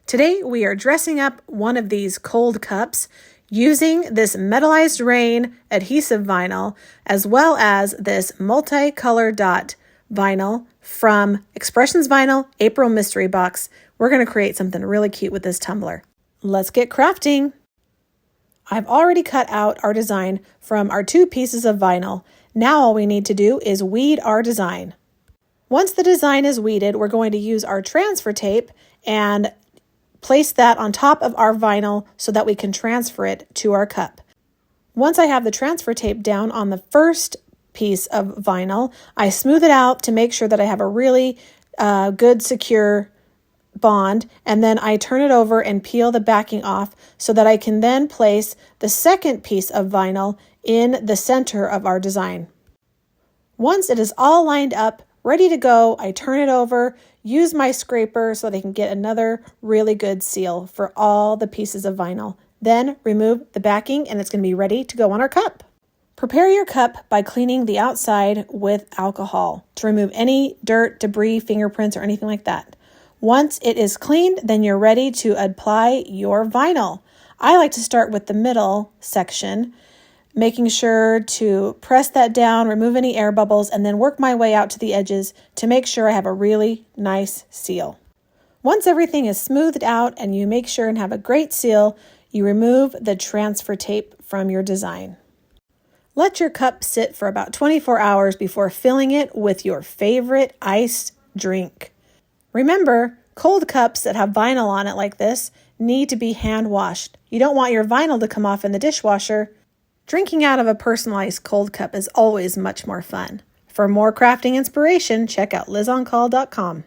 Today we are dressing up one of these cold cups using this metallized rain adhesive vinyl as well as this multicolor dot vinyl from Expressions Vinyl April Mystery Box. We're going to create something really cute with this tumbler. Let's get crafting. I've already cut out our design from our 2 pieces of vinyl. Now all we need to do is weed our design. Once the design is weeded, we're going to use our transfer tape and place that on top of our vinyl so that we can transfer it to our cup. Once I have the transfer tape down on the first piece of vinyl, I smooth it out to make sure that I have a really good secure bond, and then I turn it over and peel the backing off so that I can then place the second piece of vinyl in the center of our design. Once it is all lined up, ready to go, I turn it over, use my scraper so that I can get another really good seal for all the pieces of vinyl. Then remove the backing and it's going to be ready to go on our cup. Prepare your cup by cleaning the outside with alcohol to remove any dirt, debris, fingerprints, or anything like that. Once it is cleaned, then you're ready to apply your vinyl. I like to start with the middle section, making sure to press that down, remove any air bubbles, and then work my way out to the edges to make sure I have a really nice seal. Once everything is smoothed out and you make sure and have a great seal, you remove the transfer tape from your design. Let your cup sit for about 24 hours before filling it with your favorite iced drink. Remember, cold cups that have vinyl on it like this need to be hand washed. You don't want your vinyl to come off in the dishwasher. Drinking out of a personalized cold cup is always much more fun. For more crafting inspiration, check out lizoncall.com.